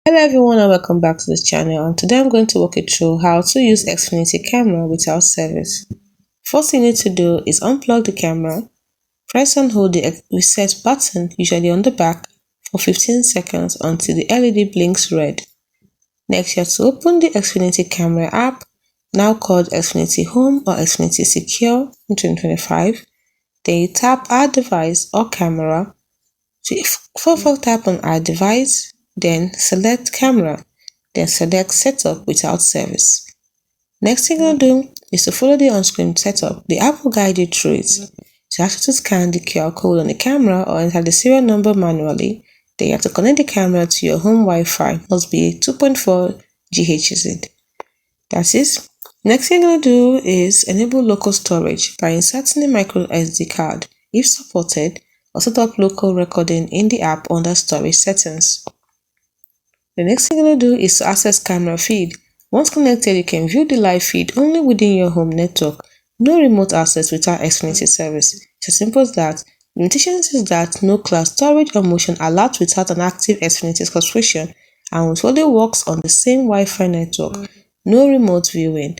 Hello everyone and welcome back to this channel, and today I'm going to walk you through how to use Xfinity Camera without service. First thing you need to do is unplug the camera, press and hold the reset button, usually on the back, for 15 seconds until the LED blinks red. Next, you have to open the Xfinity Camera app, now called Xfinity Home or Xfinity Secure in 2025. Then you tap Add Device or Camera. So tap on Add Device, then select Camera, then select Setup without service. Next thing you'll do is to follow the on-screen setup. The app will guide you through it. So you have to scan the QR code on the camera or enter the serial number manually. Then you have to connect the camera to your home Wi-Fi, must be 2.4 GHz. That's it. Next thing you're going to do is enable local storage by inserting a micro SD card, if supported, or set up local recording in the app under storage settings. The next thing you're going to do is to access camera feed. Once connected, you can view the live feed only within your home network. No remote access without Xfinity service. It's as simple as that. Limitations is that no cloud storage or motion allowed without an active Xfinity subscription, and it only works on the same Wi-Fi network. No remote viewing.